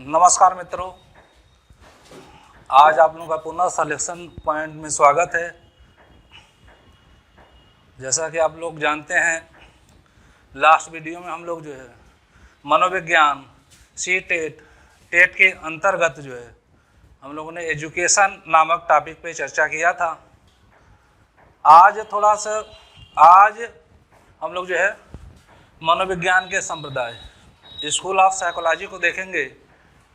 नमस्कार मित्रों, आज आप लोगों का पुनः सिलेक्शन पॉइंट में स्वागत है। जैसा कि आप लोग जानते हैं, लास्ट वीडियो में हम लोग जो है मनोविज्ञान टेट के अंतर्गत जो है हम लोगों ने एजुकेशन नामक टॉपिक पे चर्चा किया था। आज हम लोग जो है मनोविज्ञान के संप्रदाय स्कूल ऑफ साइकोलॉजी को देखेंगे।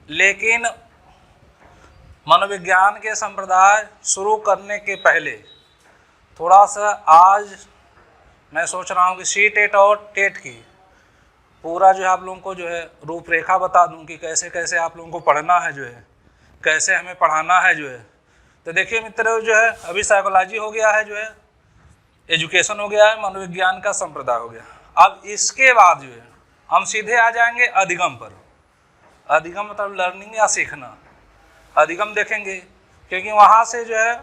लेकिन मनोविज्ञान के संप्रदाय शुरू करने के पहले थोड़ा सा आज मैं सोच रहा हूँ कि टेट और टेट की पूरा जो है आप लोगों को जो है रूपरेखा बता दूँ कि कैसे कैसे आप लोगों को पढ़ना है, जो है कैसे हमें पढ़ाना है जो है। तो देखिए मित्रों, जो है अभी साइकोलॉजी हो गया है, जो है एजुकेशन हो गया है, मनोविज्ञान का संप्रदाय हो गया। अब इसके बाद जो है हम सीधे आ जाएंगे अधिगम पर। अधिगम मतलब लर्निंग या सीखना। अधिगम देखेंगे क्योंकि वहाँ से जो है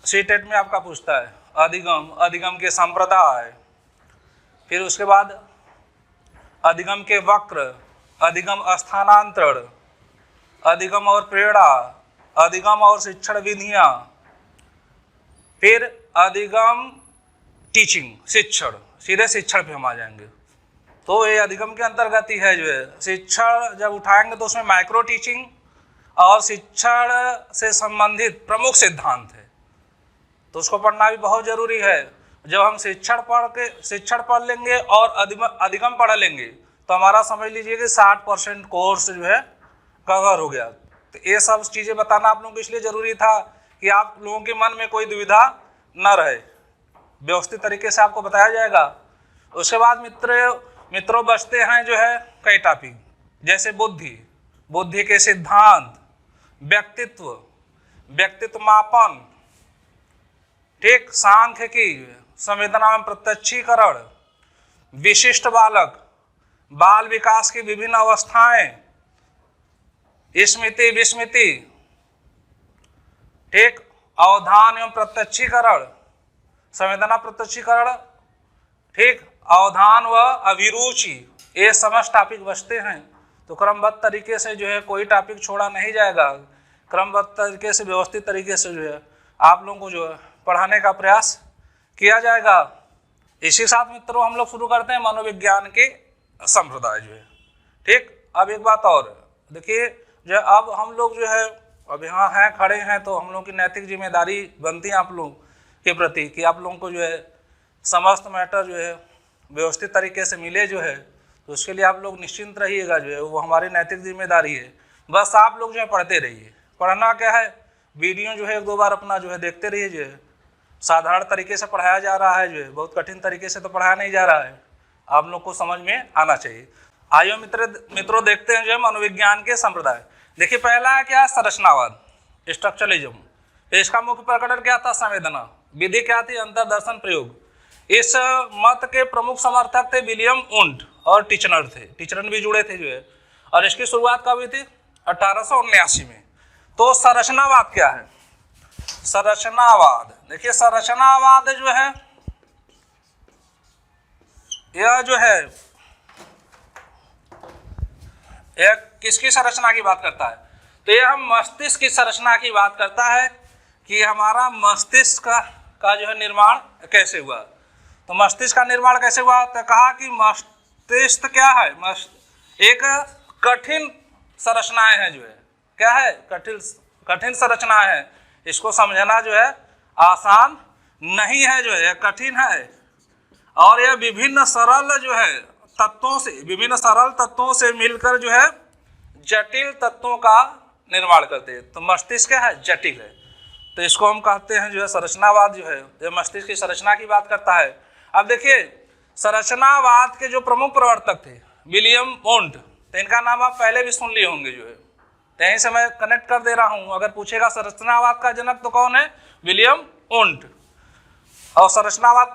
टेट में आपका पूछता है अधिगम के संप्रदाय, फिर उसके बाद अधिगम के वक्र, अधिगम स्थानांतरण, अधिगम और प्रेरणा, अधिगम और शिक्षण विधियाँ, फिर अधिगम टीचिंग शिक्षण, सीधे शिक्षण पे हम आ जाएंगे। तो ये अधिगम के अंतर्गत ही है। जो है शिक्षण जब उठाएंगे तो उसमें माइक्रो टीचिंग और शिक्षण से संबंधित प्रमुख सिद्धांत है, तो उसको पढ़ना भी बहुत ज़रूरी है। जब हम शिक्षण पढ़ लेंगे और अधिगम पढ़ लेंगे तो हमारा समझ लीजिए कि 60% कोर्स जो है कवर हो गया। तो ये सब चीज़ें बताना आप लोगों को इसलिए ज़रूरी था कि आप लोगों के मन में कोई दुविधा न रहे, व्यवस्थित तरीके से आपको बताया जाएगा। उसके बाद मित्रों बचते हैं जो है कई टॉपिक, जैसे बुद्धि के सिद्धांत, व्यक्तित्व मापन, ठीक, सांख्यिकी, संवेदना में प्रत्यक्षीकरण, विशिष्ट बाल विकास की विभिन्न अवस्थाएं, स्मृति विस्मृति, ठीक, अवधान एवं प्रत्यक्षीकरण, संवेदना प्रत्यक्षीकरण, ठीक, अवधान व अभिरुचि, ये समस्त टॉपिक बचते हैं। तो क्रमबद्ध तरीके से जो है कोई टॉपिक छोड़ा नहीं जाएगा। क्रमबद्ध तरीके से, व्यवस्थित तरीके से जो है आप लोगों को जो है पढ़ाने का प्रयास किया जाएगा। इसी साथ मित्रों हम लोग शुरू करते हैं मनोविज्ञान के संप्रदाय जो है। ठीक, अब एक बात और देखिए, जो अब हम लोग जो है अब यहाँ हैं, खड़े हैं, तो हम लोग की नैतिक जिम्मेदारी बनती है आप लोग के प्रति कि आप लोगों को जो है समस्त मैटर जो है व्यवस्थित तरीके से मिले जो है। तो उसके लिए आप लोग निश्चिंत रहिएगा, जो है वो हमारी नैतिक जिम्मेदारी है। बस आप लोग जो है पढ़ते रहिए। पढ़ना क्या है, वीडियो जो है 1-2 बार अपना जो है देखते रहिए। जो है साधारण तरीके से पढ़ाया जा रहा है, जो है बहुत कठिन तरीके से तो पढ़ाया नहीं जा रहा है, आप लोग को समझ में आना चाहिए। आइए मित्रों देखते हैं जो है मनोविज्ञान के संप्रदाय। देखिए पहला है क्या, संरचनावाद, स्ट्रक्चरलिज्म। इसका मुख्य प्रकटन क्या था, संवेदना। विधि क्या थी, अंतर्दर्शन प्रयोग। इस मत के प्रमुख समर्थक थे विलियम वुंट और टिचनर थे। टिचनर भी जुड़े थे जो है। और इसकी शुरुआत कब हुई थी, 1879 में। तो संरचनावाद क्या है, संरचनावाद देखिए, संरचनावाद जो है यह जो है एक किसकी संरचना की बात करता है, तो यह हम मस्तिष्क की संरचना की बात करता है कि हमारा मस्तिष्क का जो है निर्माण कैसे हुआ। तो मस्तिष्क का निर्माण कैसे हुआ, तो कहा कि मस्तिष्क क्या है, एक कठिन संरचनाएं हैं, जो है क्या है, कठिन संरचना है। इसको समझना जो है आसान नहीं है, जो है कठिन है। और यह विभिन्न सरल तत्वों से मिलकर जो है जटिल तत्वों का निर्माण करते हैं। तो मस्तिष्क क्या है, जटिल है। तो इसको हम कहते हैं जो है संरचनावाद, जो है ये मस्तिष्क की संरचना की बात करता है। अब देखिए संरचनावाद के जो प्रमुख प्रवर्तक थे विलियम वुंट, तो इनका नाम आप पहले भी सुन लिए होंगे, जो है यहीं से मैं कनेक्ट कर दे रहा हूं। अगर पूछेगा संरचनावाद का जनक तो कौन है, विलियम वुंट। और संरचनावाद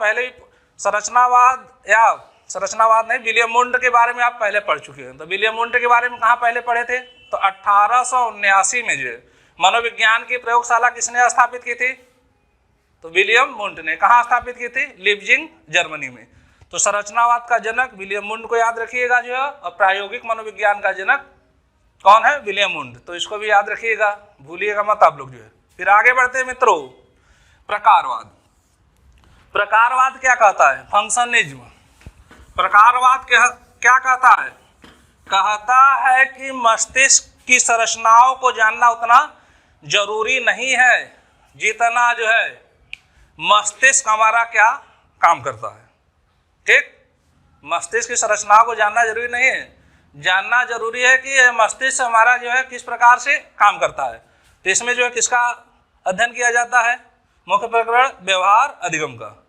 नहीं, विलियम वुंट के बारे में आप पहले पढ़ चुके हैं। तो विलियम वुंट के बारे में कहाँ पहले पढ़े थे, तो 1879 में जो है मनोविज्ञान की प्रयोगशाला किसने स्थापित की थी, तो विलियम वुंट ने। कहाँ स्थापित की थी, लिप्जिंग, जर्मनी में। तो संरचनावाद का जनक विलियम वुंट को याद रखिएगा जो है, और प्रायोगिक मनोविज्ञान का जनक कौन है? William wound. तो इसको भी याद रखिएगा, भूलिएगा मत आप लोग जो है। फिर आगे बढ़ते हैं मित्रों, प्रकारवाद। प्रकारवाद क्या कहता है? फंक्शनिज्म। प्रकारवाद क्या कहता है? कहता है कि मस्तिष्क की संरचनाओं को जानना उतना जरूरी नहीं है जितना जो है मस्तिष्क हमारा क्या काम करता है। ठीक, मस्तिष्क की संरचनाओं को जानना जरूरी नहीं है, जानना जरूरी है कि मस्तिष्क हमारा जो है किस प्रकार से काम करता है। तो इसमें जो है किसका अध्ययन किया जाता है? मुख्य प्रकरण व्यवहार अधिगम का।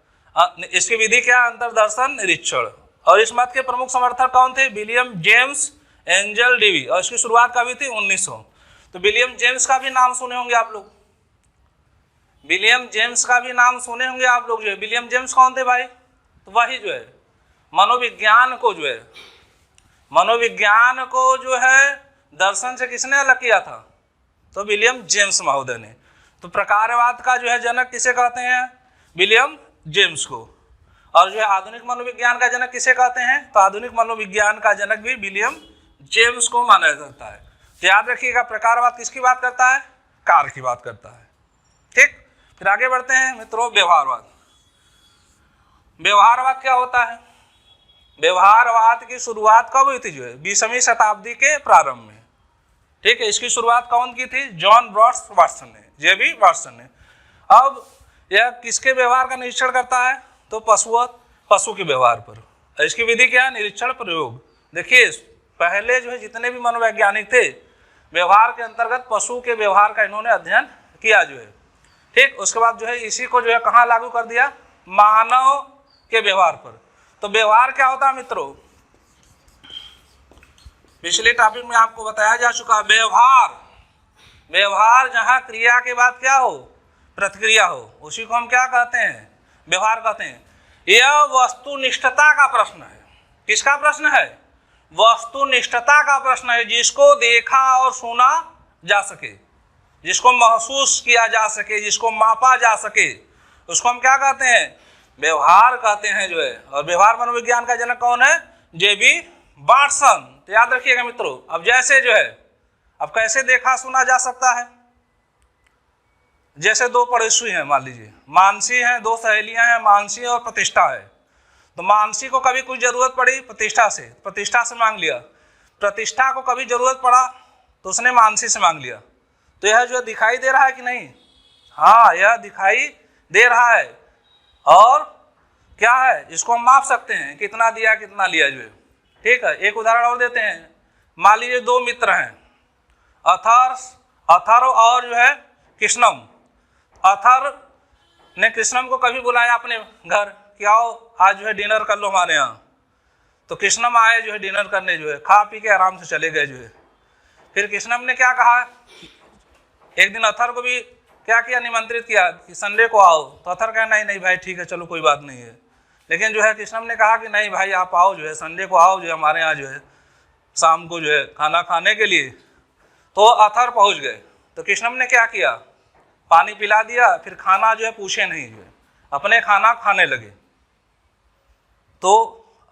इसकी विधि क्या? अंतर्दर्शन निरीक्षण। और इस मत के प्रमुख समर्थक कौन थे? William James Angel Davy. और इसकी शुरुआत कभी थी? 1900। तो विलियम जेम्स का भी नाम सुने होंगे आप लोग, विलियम जेम्स का भी नाम सुने होंगे आप लोग जो है। विलियम जेम्स कौन थे भाई? तो वही जो है मनोविज्ञान को जो है दर्शन से किसने अलग किया था? तो विलियम जेम्स महोदय ने। तो प्रकारवाद का जो है जनक किसे कहते हैं? विलियम जेम्स को। और जो है आधुनिक मनोविज्ञान का जनक किसे कहते हैं? तो आधुनिक मनोविज्ञान का जनक भी विलियम जेम्स को माना जाता है। तो याद रखिएगा, प्रकारवाद किसकी बात करता है? कार्य की बात करता है। ठीक, फिर आगे बढ़ते हैं मित्रों, व्यवहारवाद। व्यवहारवाद क्या होता है? व्यवहारवाद की शुरुआत कब हुई थी? जो है 20वीं शताब्दी के प्रारंभ में। ठीक है, इसकी शुरुआत कौन की थी? जॉन ब्रॉड्स वाटसन ने, जेबी वाटसन ने। अब यह किसके व्यवहार का निरीक्षण करता है? तो पशु के व्यवहार पर। इसकी विधि क्या है? निरीक्षण प्रयोग। देखिए, पहले जो है जितने भी मनोवैज्ञानिक थे, व्यवहार के अंतर्गत पशु के व्यवहार का इन्होंने अध्ययन किया जो है। ठीक, उसके बाद जो है इसी को जो है कहाँ लागू कर दिया? मानव के व्यवहार पर। तो व्यवहार क्या होता है मित्रों? पिछले टॉपिक में आपको बताया जा चुका। व्यवहार जहां क्रिया के बाद क्या हो? प्रतिक्रिया हो, उसी को हम क्या कहते हैं? व्यवहार कहते हैं। यह वस्तुनिष्ठता का प्रश्न है। किसका प्रश्न है? वस्तुनिष्ठता का प्रश्न है, जिसको देखा और सुना जा सके, जिसको महसूस किया जा सके, जिसको मापा जा सके, उसको हम क्या कहते हैं? व्यवहार कहते हैं जो है। और व्यवहार मनोविज्ञान का जनक कौन है? जेबी वाटसन। तो याद रखिएगा मित्रों, अब जैसे जो है, अब कैसे देखा सुना जा सकता है? जैसे दो पड़ोसी हैं, मान लीजिए मानसी हैं, दो सहेलियां हैं, मानसी और प्रतिष्ठा है। तो मानसी को कभी कुछ जरूरत पड़ी प्रतिष्ठा से मांग लिया। प्रतिष्ठा को कभी जरूरत पड़ा तो उसने मानसी से मांग लिया। तो यह जो दिखाई दे रहा है कि नहीं? हाँ, यह दिखाई दे रहा है। और क्या है? इसको हम माप सकते हैं, कितना दिया कितना लिया जो है। ठीक है, एक उदाहरण और देते हैं। मान लीजिए दो मित्र हैं, अथर्व और जो है कृष्णम। अथर्व ने कृष्णम को कभी बुलाया अपने घर कि आओ आज जो है डिनर कर लो हमारे यहाँ। तो कृष्णम आए जो है डिनर करने, जो है खा पी के आराम से चले गए जो है। फिर कृष्णम ने क्या कहा? एक दिन अथर्व को भी क्या किया? निमंत्रित किया कि संडे को आओ। तो अथर्व कहा नहीं भाई ठीक है, चलो कोई बात नहीं है। लेकिन जो है कृष्णम ने कहा कि नहीं भाई आप आओ, जो है संडे को आओ जो है हमारे यहाँ जो है शाम को जो है खाना खाने के लिए। तो अथर्व पहुँच गए। तो कृष्णम ने क्या किया? पानी पिला दिया, फिर खाना जो है पूछे नहीं, जो है अपने खाना खाने लगे। तो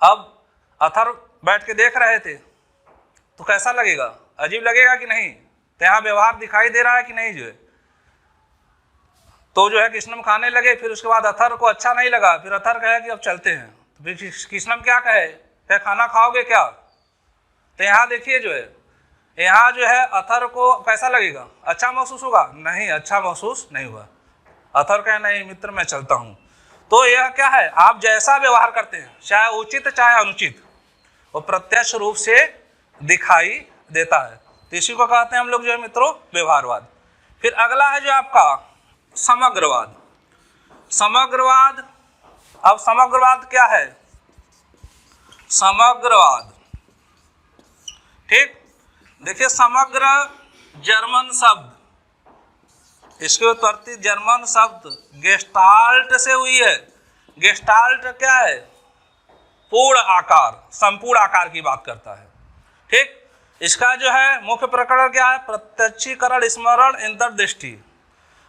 अब अथर्व बैठ के देख रहे थे, तो कैसा लगेगा? अजीब लगेगा कि नहीं? तो यहाँ व्यवहार दिखाई दे रहा है कि नहीं जो है। तो जो है कृष्णम खाने लगे। फिर उसके बाद अथर्व को अच्छा नहीं लगा। फिर अथर्व कहे कि अब चलते हैं। तो फिर कृष्णम क्या कहे? खाना खाओगे क्या? तो यहाँ देखिए जो है, यहाँ जो है अथर्व को कैसा लगेगा? अच्छा महसूस होगा? नहीं, अच्छा महसूस नहीं हुआ। अथर्व कहे नहीं मित्र मैं चलता हूँ। तो यह क्या है? आप जैसा व्यवहार करते हैं, चाहे उचित चाहे अनुचित, वो प्रत्यक्ष रूप से दिखाई देता है। तो इसी को कहते हैं हम लोग जो है मित्रों व्यवहारवाद। फिर अगला है जो आपका समग्रवाद। समग्रवाद, अब समग्रवाद क्या है? समग्रवाद, ठीक, देखिए समग्र जर्मन शब्द, इसके उत्पत्ति जर्मन शब्द गेस्टाल्ट से हुई है। गेस्टाल्ट क्या है? पूर्ण आकार, संपूर्ण आकार की बात करता है। ठीक, इसका जो है मुख्य प्रकरण क्या है? प्रत्यक्षीकरण, स्मरण, अंतर्दृष्टि।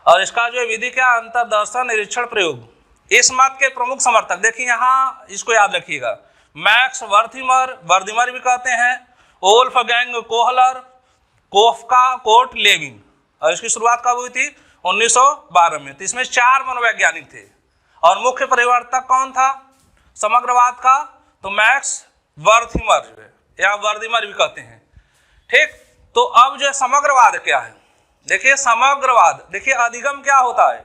और इसका जो विधि क्या? अंतर्दर्शन, निरीक्षण, प्रयोग। इस मत के प्रमुख समर्थक देखिए यहाँ, इसको याद रखिएगा, मैक्स वर्थिमर भी कहते हैं, वोल्फगैंग कोहलर, कोफका कोर्ट लेविन, और इसकी शुरुआत कब हुई थी? 1912 में। तो इसमें 4 मनोवैज्ञानिक थे और मुख्य परिवर्तक कौन था समग्रवाद का? तो मैक्स वर्थिमर जो है, या वर्दिमर भी कहते हैं। ठीक, तो अब जो है समग्रवाद क्या है? देखिए समग्रवाद, देखिए अधिगम क्या होता है?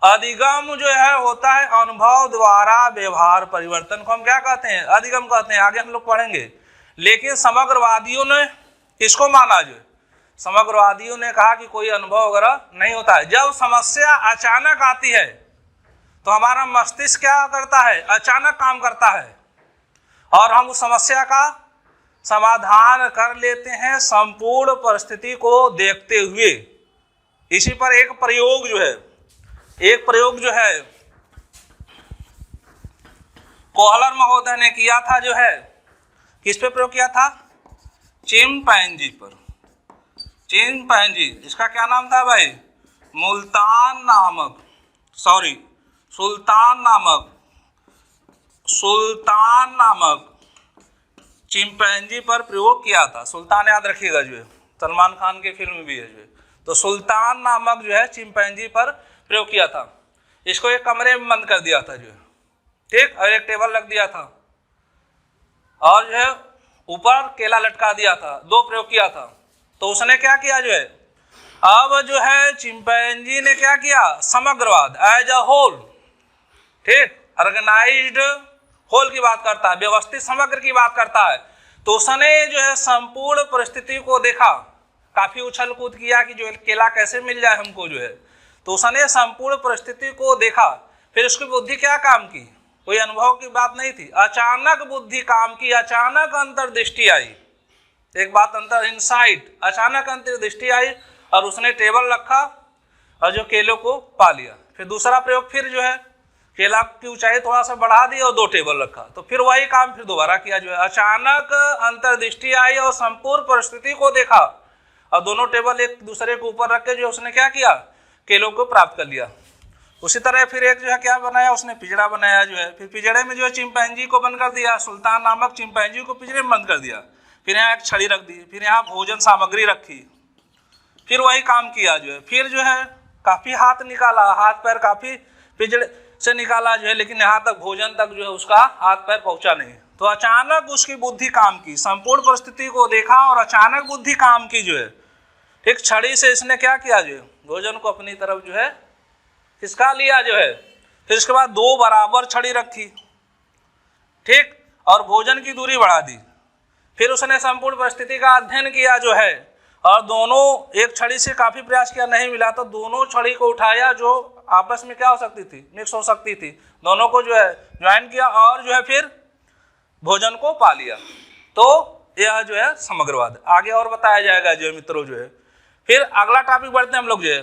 अधिगम जो है होता है अनुभव द्वारा व्यवहार परिवर्तन को हम क्या कहते हैं? अधिगम कहते हैं। आगे हम लोग पढ़ेंगे। लेकिन समग्रवादियों ने किसको माना? जो समग्रवादियों ने कहा कि कोई अनुभव वगैरह नहीं होता है। जब समस्या अचानक आती है तो हमारा मस्तिष्क क्या करता है? अचानक काम करता है और हम उस समस्या का समाधान कर लेते हैं संपूर्ण परिस्थिति को देखते हुए। इसी पर एक प्रयोग जो है कोहलर महोदय ने किया था। जो है किस पे प्रयोग किया था? चिंपैंजी पर। चिंपैंजी, इसका क्या नाम था भाई? सुल्तान नामक चिंपैंजी पर प्रयोग किया था। सुल्तान याद रखिएगा, जो है सलमान खान की फिल्म भी है जो है। तो सुल्तान नामक जो है चिंपैंजी पर प्रयोग किया था। इसको एक कमरे में बंद कर दिया था जो है, ठीक, और एक टेबल रख दिया था और जो है ऊपर केला लटका दिया था। 2 प्रयोग किया था। तो उसने क्या किया? जो है अब जो है चिंपैंजी ने क्या किया? समग्रवाद एज अ होल, ठीक, ऑर्गेनाइज्ड होल की बात करता है, व्यवस्थित समग्र की बात करता है। तो उसने जो है संपूर्ण परिस्थिति को देखा, काफी उछल कूद किया कि जो है केला कैसे मिल जाए हमको जो है। तो उसने संपूर्ण परिस्थिति को देखा, फिर उसकी बुद्धि क्या काम की? कोई अनुभव की बात नहीं थी, अचानक बुद्धि काम की, अचानक अंतर्दृष्टि आई। एक बात इनसाइट, अचानक अंतर्दृष्टि आई और उसने टेबल रखा और जो केलों को पा लिया। फिर दूसरा प्रयोग, फिर जो है केला की ऊंचाई थोड़ा सा बढ़ा दी और 2 टेबल रखा। तो फिर वही काम फिर दोबारा किया। जो है अचानक अंतर्दृष्टि आई और संपूर्ण परिस्थिति को देखा और दोनों टेबल एक दूसरे के ऊपर रख के जो उसने क्या किया? केलों को प्राप्त कर लिया। उसी तरह फिर एक जो है क्या बनाया? उसने पिंजड़ा बनाया जो है। फिर पिंजड़े में जो है चिंपैंजी को बंद कर दिया, सुल्तान नामक चिंपैंजी को पिंजड़े में बंद कर दिया। फिर यहाँ एक छड़ी रख दी, फिर यहाँ भोजन सामग्री रखी, फिर वही काम किया जो है। फिर जो है काफ़ी हाथ निकाला, हाथ पैर काफ़ी पिंजड़े से निकाला जो है, लेकिन यहाँ तक भोजन तक जो है उसका हाथ पैर पहुँचा नहीं। तो अचानक उसकी बुद्धि काम की, संपूर्ण परिस्थिति को देखा और अचानक बुद्धि काम की जो है। एक छड़ी से इसने क्या किया? जो है भोजन को अपनी तरफ जो है खिसका लिया जो है। फिर इसके बाद 2 बराबर छड़ी रखी, ठीक, और भोजन की दूरी बढ़ा दी। फिर उसने संपूर्ण परिस्थिति का अध्ययन किया जो है, और दोनों एक छड़ी से काफ़ी प्रयास किया, नहीं मिला तो दोनों छड़ी को उठाया जो आपस में क्या हो सकती थी? मिक्स हो सकती थी। दोनों को जो है ज्वाइन किया और जो है फिर भोजन को पा लिया। तो यह जो है समग्रवाद। आगे और बताया जाएगा जो है मित्रों जो है। फिर अगला टॉपिक बढ़ते हैं हम लोग जो है।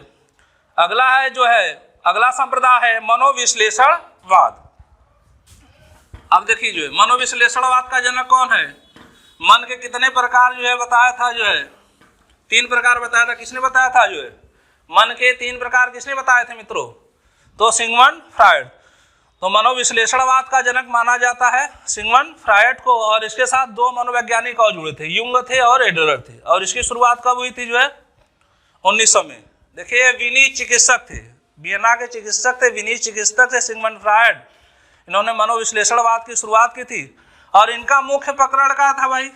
अगला है जो है, अगला संप्रदाय है मनोविश्लेषणवाद। अब देखिए जो है मनोविश्लेषणवाद का जनक कौन है? मन के कितने प्रकार जो है बताया था? जो है 3 प्रकार बताया था। किसने बताया था? जो है मन के 3 प्रकार किसने बताए थे मित्रों? तो सिगमंड फ्रायड। तो मनोविश्लेषणवाद का जनक माना जाता है सिगमंड फ्रायड को, और इसके साथ 2 मनोवैज्ञानिक और जुड़े थे, युंग थे और एडलर थे। और इसकी शुरुआत कब हुई थी? जो है 1900 में। देखिए विनी चिकित्सक थे, वियना के चिकित्सक थे, विनी चिकित्सक थे सिगमंड फ्रायड। इन्होंने मनोविश्लेषणवाद की शुरुआत की थी। और इनका मुख्य प्रकरण क्या था भाई?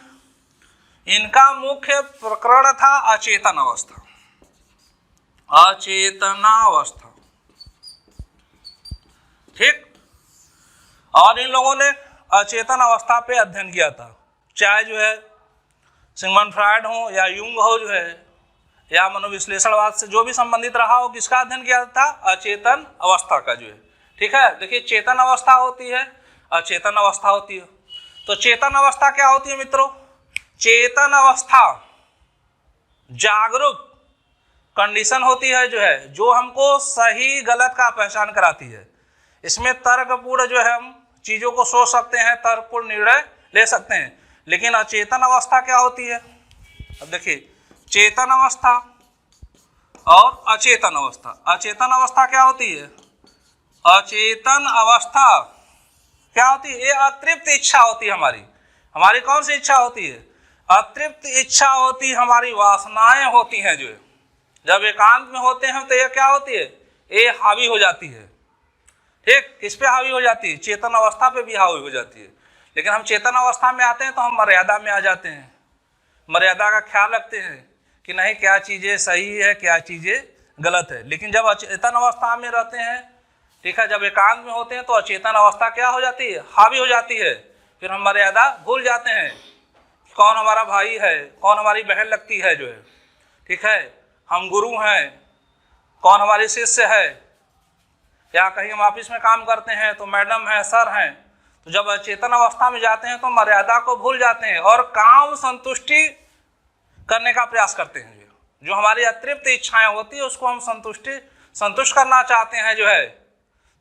इनका मुख्य प्रकरण था अचेतन अवस्था। अचेतनावस्था, ठीक। और इन लोगों ने अचेतन अवस्था पे अध्ययन किया था। चाहे जो है सिगमंड फ्रायड हो या युंग हो जो है, या मनोविश्लेषणवाद से जो भी संबंधित रहा हो, किसका अध्ययन किया था? अचेतन अवस्था का जो है, ठीक है। देखिए चेतन अवस्था होती है, अचेतन अवस्था होती है। तो चेतन अवस्था क्या होती है मित्रों? चेतन अवस्था जागरूक कंडीशन होती है जो है, जो हमको सही गलत का पहचान कराती है। इसमें तर्कपूर्ण जो है हम चीज़ों को सोच सकते हैं, तर्कपूर्ण निर्णय ले सकते हैं। लेकिन अचेतन अवस्था क्या होती है? अब देखिए चेतन अवस्था और अचेतन अवस्था। अचेतन अवस्था क्या होती है? अचेतन अवस्था क्या होती है? ये अतृप्त इच्छा होती है हमारी। हमारी कौन सी इच्छा होती है? अतृप्त इच्छा होती, हमारी वासनाएं होती हैं जो है, जब एकांत में होते हैं तो ये क्या होती है, ये हावी हो जाती है। ठीक, किस पे हावी हो जाती है, चेतन अवस्था पे भी हावी हो जाती है। लेकिन हम चेतन अवस्था में आते हैं तो हम मर्यादा में आ जाते हैं, मर्यादा का ख्याल रखते हैं कि नहीं क्या चीज़ें सही है क्या चीज़ें गलत है। लेकिन जब अचेतन अवस्था में रहते हैं, ठीक है, जब एकांत में होते हैं तो अचेतन अवस्था क्या हो जाती है, हावी हो जाती है। फिर हम मर्यादा भूल जाते हैं, कौन हमारा भाई है, कौन हमारी बहन लगती है जो है, ठीक है, हम गुरु हैं, कौन हमारे शिष्य है, या कहीं हम ऑफिस में काम करते हैं तो मैडम है, सर हैं। तो जब अचेतन अवस्था में जाते हैं तो मर्यादा को भूल जाते हैं और काम संतुष्टि करने का प्रयास करते हैं। जो हमारी अतृप्त इच्छाएं होती है उसको हम संतुष्ट करना चाहते हैं जो है,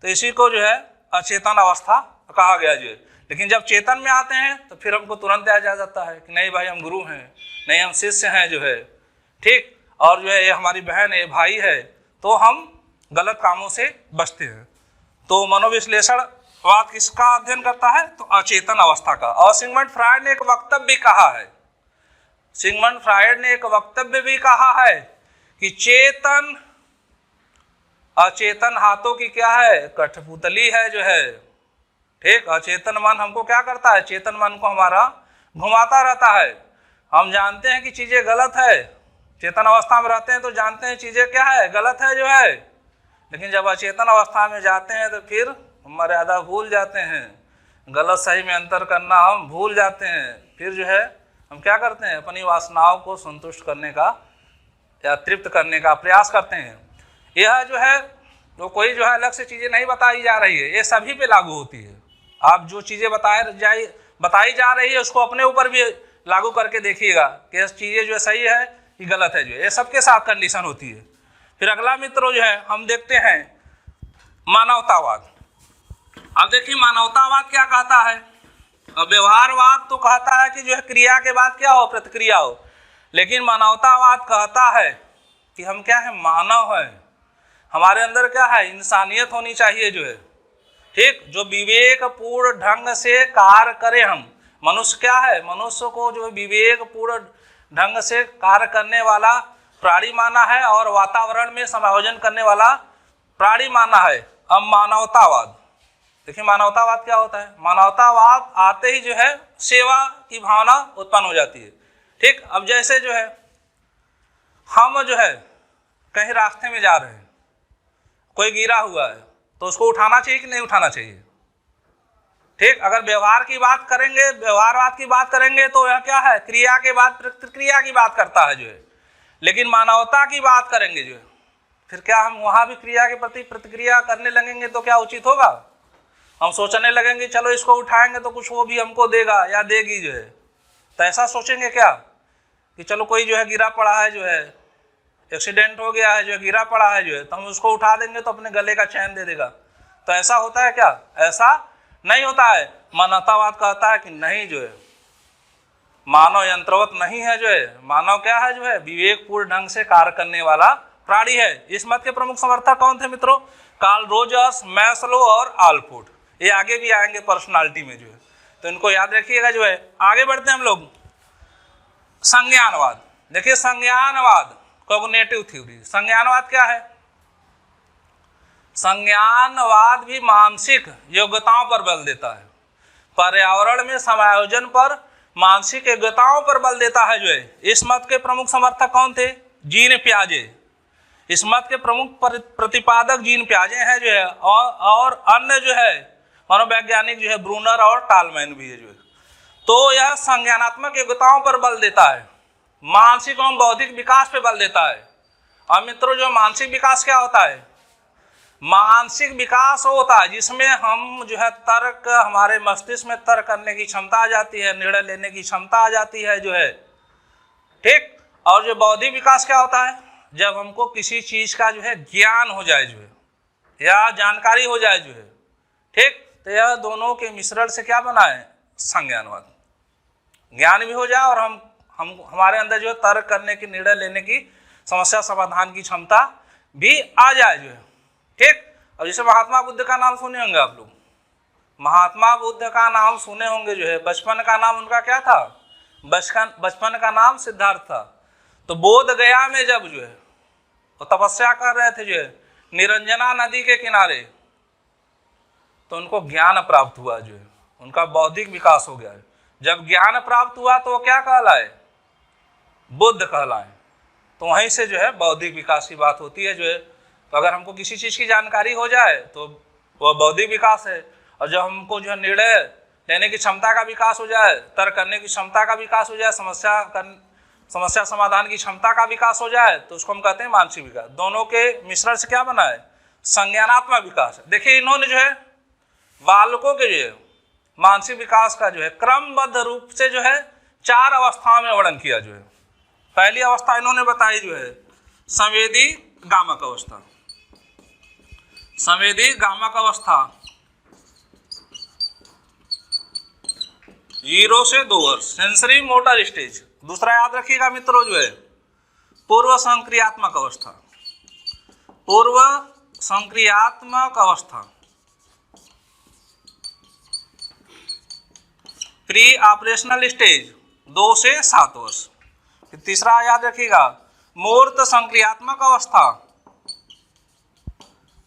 तो इसी को जो है अचेतन अवस्था कहा गया जो है। लेकिन जब चेतन में आते हैं तो फिर हमको तुरंत आ जाता है कि नहीं भाई हम गुरु हैं, नहीं हम शिष्य हैं जो है, ठीक, और जो है ये हमारी बहन है, भाई है, तो हम गलत कामों से बचते हैं। तो मनोविश्लेषणवाद किसका अध्ययन करता है, तो अचेतन अवस्था का। और सिगमंड फ्रायड ने एक वक्तव्य भी कहा है, सिगमंड फ्रायड ने एक वक्तव्य भी कहा है कि चेतन अचेतन हाथों की क्या है, कठपुतली है जो है, ठीक। अचेतन मन हमको क्या करता है, चेतन मन को हमारा घुमाता रहता है। हम जानते हैं कि चीज़ें गलत है, चेतन अवस्था में रहते हैं तो जानते हैं चीज़ें क्या है, गलत है जो है। लेकिन जब अचेतन अवस्था में जाते हैं तो फिर मर्यादा भूल जाते हैं, गलत सही में अंतर करना हम भूल जाते हैं। फिर जो है हम क्या करते हैं, अपनी वासनाओं को संतुष्ट करने का या तृप्त करने का प्रयास करते हैं। यह जो है तो कोई जो है अलग से चीज़ें नहीं बताई जा रही है, ये सभी पे लागू होती है। आप जो चीज़ें बताई जा रही है उसको अपने ऊपर भी लागू करके देखिएगा कि चीज़ें जो सही है कि गलत है जो है, ये सबके साथ कंडीशन होती है। फिर अगला मित्रों जो है हम देखते हैं मानवतावाद। अब देखिए मानवतावाद क्या कहता है। अब व्यवहारवाद तो कहता है कि जो है क्रिया के बाद क्या हो, प्रतिक्रिया हो। लेकिन मानवतावाद कहता है कि हम क्या है, मानव है, हमारे अंदर क्या है, इंसानियत होनी चाहिए जो है, ठीक, जो विवेकपूर्ण ढंग से कार्य करें। हम मनुष्य क्या है, मनुष्य को जो विवेकपूर्ण ढंग से कार्य करने वाला प्राणी माना है और वातावरण में समायोजन करने वाला प्राणी माना है। अब मानवतावाद देखिए, मानवतावाद क्या होता है। मानवतावाद आते ही जो है सेवा की भावना उत्पन्न हो जाती है, ठीक। अब जैसे जो है हम जो है कहीं रास्ते में जा रहे हैं, कोई गिरा हुआ है तो उसको उठाना चाहिए कि नहीं उठाना चाहिए, ठीक। अगर व्यवहार की बात करेंगे, व्यवहारवाद की बात करेंगे तो यह क्या है, क्रिया के बाद प्रतिक्रिया की बात करता है जो है। लेकिन मानवता की बात करेंगे जो है, फिर क्या हम वहाँ भी क्रिया के प्रति प्रतिक्रिया करने लगेंगे तो क्या उचित होगा। हम सोचने लगेंगे चलो इसको उठाएंगे तो कुछ वो भी हमको देगा या देगी जो है, तो ऐसा सोचेंगे क्या कि चलो कोई जो है गिरा पड़ा है जो है, एक्सीडेंट हो गया है जो है, गिरा पड़ा है जो है, तो हम उसको उठा देंगे तो अपने गले का चैन दे देगा। तो ऐसा होता है क्या, ऐसा नहीं होता है। मानवतावाद कहता है कि नहीं जो है, मानव यंत्रवत नहीं है जो है, मानव क्या है जो है, विवेकपूर्ण ढंग से कार्य करने वाला प्राणी है। इस मत के प्रमुख समर्थक कौन थे मित्रों, कार्ल रोजर्स, मैस्लो और आल्पोर्ट। ये आगे भी आएंगे पर्सनालिटी में जो है, तो इनको याद रखिएगा जो है। आगे बढ़ते हैं हम लोग, संज्ञानवाद। देखिए संज्ञानवाद, कॉग्निटिव थ्योरी। संज्ञानवाद क्या है, संज्ञानवाद भी मानसिक योग्यताओं पर बल देता है, पर्यावरण में समायोजन पर, मानसिक योग्यताओं पर बल देता है जो है। इस मत के प्रमुख समर्थक कौन थे, जीन पियाजे। इस मत के प्रमुख प्रतिपादक जीन पियाजे हैं जो है, और अन्य जो है मनोवैज्ञानिक जो है ब्रूनर और टालमैन भी है जो है। तो यह संज्ञानात्मक योग्यताओं पर बल देता है, मानसिक एवं बौद्धिक विकास पे बल देता है। और मित्रों जो मानसिक विकास क्या होता है, मानसिक विकास होता है जिसमें हम जो है तर्क, हमारे मस्तिष्क में तर्क करने की क्षमता आ जाती है, निर्णय लेने की क्षमता आ जाती है जो है, ठीक। और जो बौद्धिक विकास क्या होता है, जब हमको किसी चीज का जो है ज्ञान हो जाए जो है, या जानकारी हो जाए जो है, ठीक। तो यह दोनों के मिश्रण से क्या बना है, संज्ञानवाद। ज्ञान भी हो जाए और हम हमारे अंदर जो है तर्क करने की, निर्णय लेने की, समस्या समाधान की क्षमता भी आ जाए जो है, ठीक। अब जैसे महात्मा बुद्ध का नाम सुने होंगे आप लोग, महात्मा बुद्ध का नाम सुने होंगे जो है। बचपन का नाम उनका क्या था, बचपन का नाम सिद्धार्थ था। तो बोध गया में जब जो है वो तपस्या कर रहे थे जो है निरंजना नदी के किनारे, तो उनको ज्ञान प्राप्त हुआ, जो है उनका बौद्धिक विकास हो गया। जब ज्ञान प्राप्त हुआ तो वो क्या कहलाए? बुद्ध कहलाए। तो वहीं से जो है बौद्धिक विकास की बात होती है जो है। तो अगर हमको किसी चीज़ की जानकारी हो जाए तो वह बौद्धिक विकास है, और जब हमको जो है निर्णय लेने की क्षमता का विकास हो जाए, तर्क करने की क्षमता का विकास हो जाए, समस्या समाधान की क्षमता का विकास हो जाए, तो उसको हम कहते हैं मानसिक विकास। दोनों के मिश्रण से क्या बना है? संज्ञानात्मक विकास। देखिए इन्होंने जो है बालकों के जो है मानसिक विकास का जो है क्रमबद्ध रूप से जो है 4 अवस्थाओं में वर्णन किया। जो है पहली अवस्था इन्होंने बताई जो है संवेदी गामक अवस्था। संवेदी गामक अवस्था 0 से 2 वर्ष, सेंसरी मोटर स्टेज। दूसरा याद रखिएगा मित्रों जो है पूर्व संक्रियात्मक अवस्था। पूर्व संक्रियात्मक अवस्था प्री ऑपरेशनल स्टेज 2 से 7 वर्ष। फिर तीसरा याद रखिएगा मूर्त संक्रियात्मक अवस्था।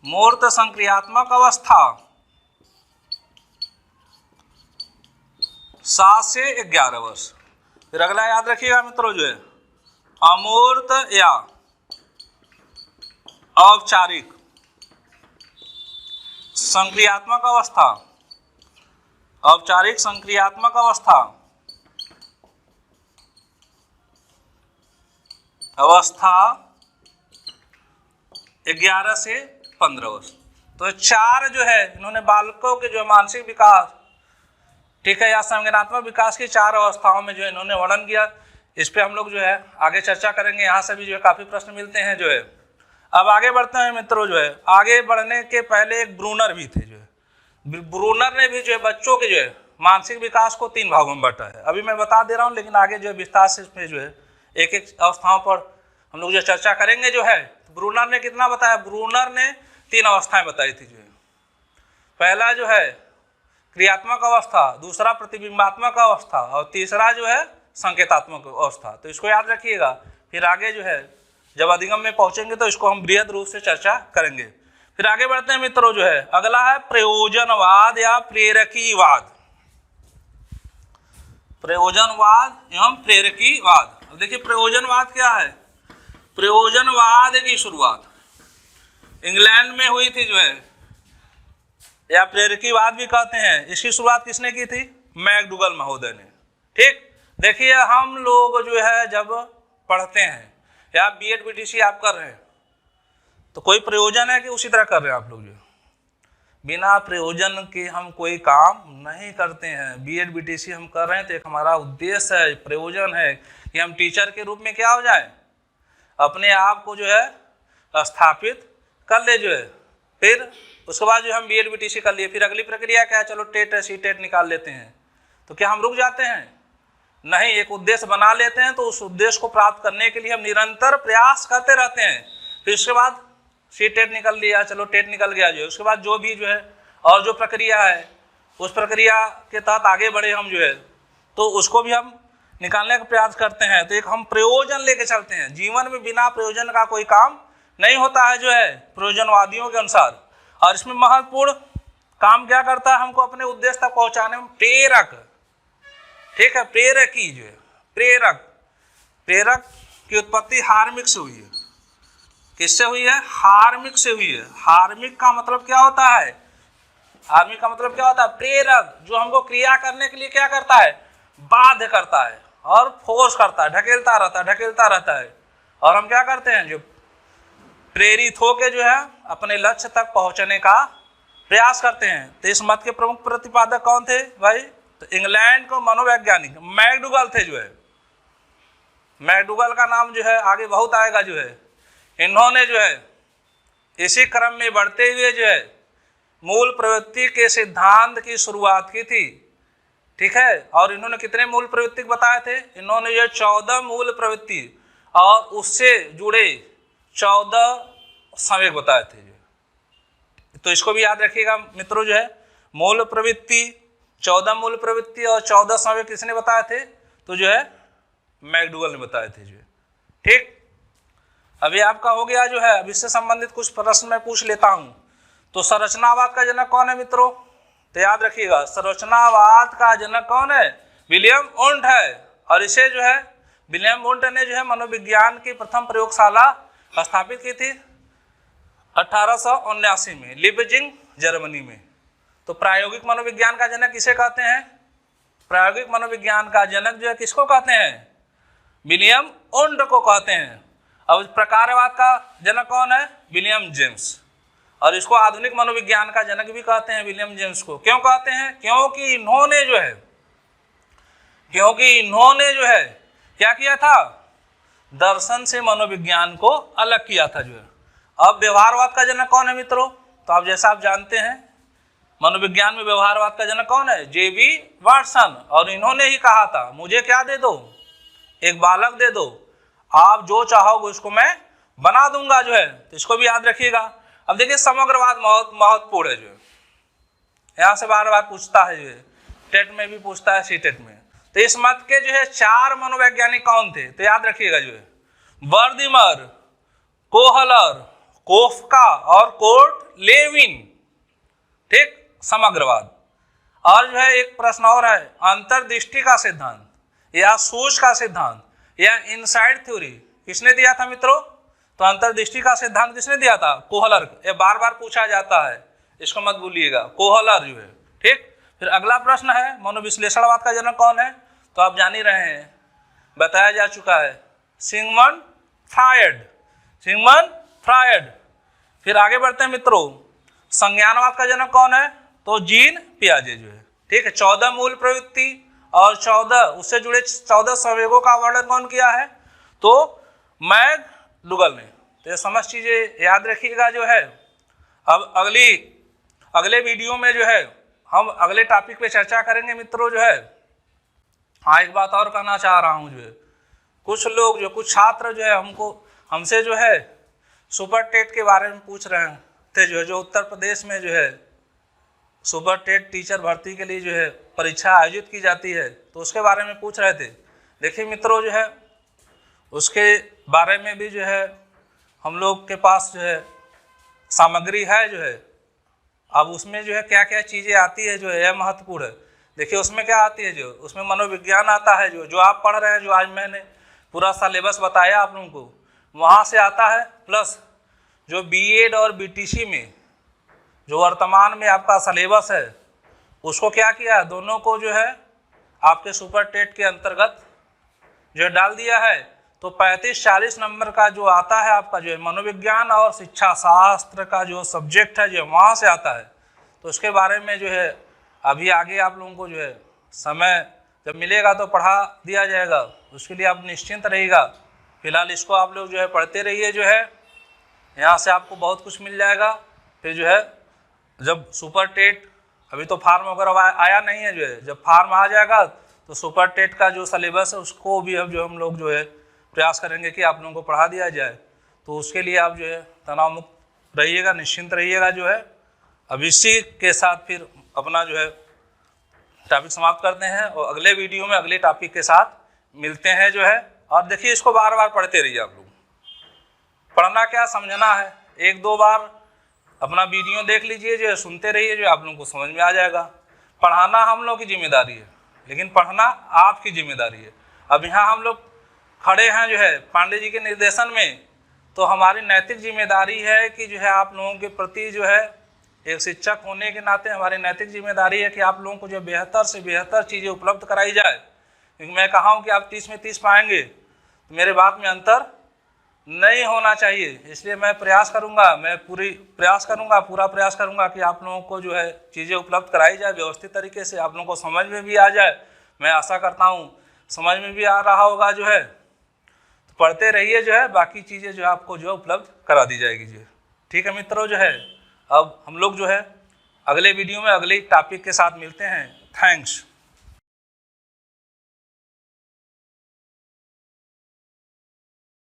मूर्त संक्रियात्मक अवस्था 7 से 11 वर्ष। फिर अगला याद रखिएगा मित्रों जो है अमूर्त या औपचारिक संक्रियात्मक अवस्था। औपचारिक संक्रियात्मक अवस्था 11 से 15 वर्ष। तो 4 जो है इन्होंने बालकों के जो मानसिक विकास, ठीक है, या संज्ञानात्मक विकास की 4 अवस्थाओं में जो इन्होंने वर्णन किया। इस पे हम लोग जो है आगे चर्चा करेंगे। यहाँ से भी जो है काफ़ी प्रश्न मिलते हैं जो है। अब आगे बढ़ते हैं मित्रों जो है। आगे बढ़ने के पहले एक ब्रूनर भी थे जो है। ब्रूनर ने भी जो है बच्चों के जो है मानसिक विकास को 3 भागों में बांटा है। अभी मैं बता दे रहा हूँ, लेकिन आगे जो है विस्तार से इसमें जो है एक एक अवस्थाओं पर हम लोग जो चर्चा करेंगे जो है। ब्रूनर ने कितना बताया? ब्रूनर ने 3 अवस्थाएं बताई थी जो है। पहला जो है क्रियात्मक अवस्था, दूसरा प्रतिबिंबात्मक अवस्था, और तीसरा जो है संकेतात्मक अवस्था। तो इसको याद रखिएगा। फिर आगे जो है जब अधिगम में पहुंचेंगे तो इसको हम बृहद रूप से चर्चा करेंगे। फिर आगे बढ़ते हैं मित्रों जो है। अगला है प्रयोजनवाद या प्रेरकीवाद। प्रयोजनवाद एवं प्रेरकीवाद। अब देखिए प्रयोजनवाद क्या है। प्रयोजनवाद की शुरुआत इंग्लैंड में हुई थी जो है, या प्रेरकीवाद भी कहते हैं। इसकी शुरुआत किसने की थी? मैकडूगल महोदय ने। ठीक, देखिए हम लोग जो है जब पढ़ते हैं या बीएड बीटीसी आप कर रहे हैं तो कोई प्रयोजन है कि उसी तरह कर रहे हैं आप लोग? जो बिना प्रयोजन के हम कोई काम नहीं करते हैं। बीएड बीटीसी हम कर रहे हैं तो एक हमारा उद्देश्य है, प्रयोजन है कि हम टीचर के रूप में क्या हो जाए, अपने आप को जो है स्थापित कर ले जो है। फिर उसके बाद जो हम बीएड बीटीसी कर लिए, फिर अगली प्रक्रिया क्या है? चलो टेट सी टेट निकाल लेते हैं। तो क्या हम रुक जाते हैं? नहीं, एक उद्देश्य बना लेते हैं तो उस उद्देश्य को प्राप्त करने के लिए हम निरंतर प्रयास करते रहते हैं। फिर उसके बाद सी टेट निकल लिया, चलो टेट निकल गया जो है, उसके बाद जो भी जो है और जो प्रक्रिया है उस प्रक्रिया के तहत आगे बढ़े हम जो है, तो उसको भी हम निकालने का प्रयास करते हैं। तो एक हम प्रयोजन लेके चलते हैं। जीवन में बिना प्रयोजन का कोई काम नहीं होता है जो है प्रयोजनवादियों के अनुसार। और इसमें महत्वपूर्ण काम क्या करता है? हमको अपने उद्देश्य तक पहुंचाने में प्रेरक, ठीक है, प्रेरकी जो है, प्रेरक की उत्पत्ति हार्मिक से हुई है। किससे हुई है? हार्मिक से हुई है। हार्मिक का मतलब क्या होता है? हार्मिक का मतलब क्या होता है? प्रेरक, जो हमको क्रिया करने के लिए क्या करता है? बाध्य करता है और फोर्स करता है, ढकेलता रहता है। और हम क्या करते हैं? जो प्रेरित होकर जो है अपने लक्ष्य तक पहुंचने का प्रयास करते हैं। तो इस मत के प्रमुख प्रतिपादक कौन थे भाई? तो इंग्लैंड को मनोवैज्ञानिक मैकडूगल थे जो है। मैकडूगल का नाम जो है आगे बहुत आएगा जो है। इन्होंने जो है इसी क्रम में बढ़ते हुए जो है मूल प्रवृत्ति के सिद्धांत की शुरुआत की थी, ठीक है। और इन्होंने कितने मूल प्रवृत्ति बताए थे? इन्होंने ये 14 मूल प्रवृत्ति और उससे जुड़े 14 संवेग बताए थे। तो इसको भी याद रखिएगा मित्रों जो है, मूल प्रवृत्ति, 14 मूल प्रवृत्ति और 14 संवेग किसने बताए थे? तो जो है मैकडूगल ने बताए थे जो है। ठीक, अभी आपका हो गया जो है। अब इससे संबंधित कुछ प्रश्न मैं पूछ लेता हूं। तो संरचनावाद का जनक कौन है मित्रों? तो याद रखिएगा, संरचनावाद का जनक कौन है? विलियम वुंट है। और इसे जो है विलियम वुंट ने जो है मनोविज्ञान की प्रथम प्रयोगशाला स्थापित की थी 1879 में लिपजिंग, जर्मनी में। तो प्रायोगिक मनोविज्ञान का जनक किसे कहते हैं? प्रायोगिक मनोविज्ञान का जनक जो है किसको कहते हैं? विलियम वुंट को कहते हैं। अब प्रकारवाद का जनक कौन है? William James. और इसको आधुनिक मनोविज्ञान का जनक भी कहते हैं विलियम जेम्स को। क्यों कहते हैं? क्योंकि इन्होंने जो है क्या किया था? दर्शन से मनोविज्ञान को अलग किया था जो है। अब व्यवहारवाद का जनक कौन है मित्रों? तो आप जैसा आप जानते हैं मनोविज्ञान में व्यवहारवाद का जनक कौन है? जेबी वाटसन। और इन्होंने ही कहा था मुझे क्या दे दो? एक बालक दे दो, आप जो चाहोगे उसको मैं बना दूंगा जो है। तो इसको भी याद रखिएगा। अब देखिए समग्रवाद बहुत महत्वपूर्ण है जो है, यहाँ से बार बार पूछता है जो है, टेट में भी पूछता है, सीटेट में। तो इस मत के जो है 4 मनोवैज्ञानिक कौन थे? तो याद रखिएगा जो है वर्दीमर, कोहलर, कोफ्का और कोर्ट लेविन। ठीक, समग्रवाद। और जो है एक प्रश्न और है, अंतर्दृष्टि का सिद्धांत या सूझ का सिद्धांत या इनसाइड थ्योरी किसने दिया था मित्रों? तो अंतर्दृष्टि का सिद्धांत किसने दिया था? कोहलर। ये बार बार पूछा जाता है, इसको मत भूलिएगा, कोहलर जो है। ठीक, फिर अगला प्रश्न है मनोविश्लेषणवाद का जनक कौन है? तो आप जान ही रहे हैं, बताया जा चुका है, सिगमंड फ्रायड। Sigmund Freud. फिर आगे बढ़ते हैं मित्रों, संज्ञानवाद का जनक कौन है? तो जीन पियाजे जो है। ठीक है, 14 मूल प्रवृत्ति और 14 उससे जुड़े 14 संवेगों का वर्णन कौन किया है? तो मैकडूगल ने। तो ये समझ चीजें याद रखिएगा जो है। अब अगले वीडियो में जो है हम अगले टॉपिक पे चर्चा करेंगे मित्रों जो है। हाँ, एक बात और कहना चाह रहा हूँ जो है, कुछ लोग जो कुछ छात्र जो है हमसे जो है सुपर टेट के बारे में पूछ रहे थे जो है, जो उत्तर प्रदेश में जो है सुपर टेट टीचर भर्ती के लिए जो है परीक्षा आयोजित की जाती है, तो उसके बारे में पूछ रहे थे। देखिए मित्रों जो है उसके बारे में भी जो है हम लोग के पास जो है सामग्री है जो है। अब उसमें जो है क्या क्या चीज़ें आती है जो है, यह महत्वपूर्ण है। देखिए उसमें क्या आती है, जो उसमें मनोविज्ञान आता है, जो आप पढ़ रहे हैं, जो आज मैंने पूरा सिलेबस बताया आप लोगों को, वहाँ से आता है। प्लस जो बीएड और बीटीसी में जो वर्तमान में आपका सिलेबस है, उसको क्या किया, दोनों को जो है आपके सुपर टेट के अंतर्गत जो डाल दिया है। तो 35-40 नंबर का जो आता है आपका जो है मनोविज्ञान और शिक्षा शास्त्र का जो सब्जेक्ट है जो वहाँ से आता है। तो उसके बारे में जो है अभी आगे आप लोगों को जो है समय जब मिलेगा तो पढ़ा दिया जाएगा, उसके लिए आप निश्चिंत रहिएगा। फिलहाल इसको आप लोग जो है पढ़ते रहिए जो है, यहाँ से आपको बहुत कुछ मिल जाएगा। फिर जो है जब सुपर टेट, अभी तो फार्म वगैरह आया नहीं है जो है, जब फार्म आ जाएगा तो सुपर टेट का जो सिलेबस है उसको भी अब जो हम लोग जो है प्रयास करेंगे कि आप लोगों को पढ़ा दिया जाए। तो उसके लिए आप जो है तनाव मुक्त रहिएगा, निश्चिंत रहिएगा जो है। अब इसी के साथ फिर अपना जो है टॉपिक समाप्त करते हैं और अगले वीडियो में अगले टॉपिक के साथ मिलते हैं जो है। और देखिए इसको बार बार पढ़ते रहिए आप लोग। पढ़ना क्या, समझना है। 1-2 बार अपना वीडियो देख लीजिए जो है, सुनते रहिए जो आप लोगों को समझ में आ जाएगा। पढ़ाना हम लोग की जिम्मेदारी है, लेकिन पढ़ना आपकी जिम्मेदारी है। अब यहाँ हम लोग खड़े हैं जो है पांडे जी के निर्देशन में, तो हमारी नैतिक जिम्मेदारी है कि जो है आप लोगों के प्रति जो है एक शिक्षक होने के नाते हमारी नैतिक जिम्मेदारी है कि आप लोगों को जो बेहतर से बेहतर चीज़ें उपलब्ध कराई जाए। क्योंकि मैं कहा हूँ कि आप 30 में 30 पाएंगे तो मेरे बात में अंतर नहीं होना चाहिए। इसलिए मैं प्रयास करूँगा, पूरा प्रयास करूँगा कि आप लोगों को जो है चीज़ें उपलब्ध कराई जाए व्यवस्थित तरीके से, आप लोगों को समझ में भी आ जाए। मैं आशा करता हूँ समझ में भी आ रहा होगा जो है। तो पढ़ते रहिए जो है, बाकी चीज़ें जो है आपको जो है उपलब्ध करा दी जाएगी जी। ठीक है मित्रों जो है, अब हम लोग जो है अगले वीडियो में अगले टॉपिक के साथ मिलते हैं। थैंक्स।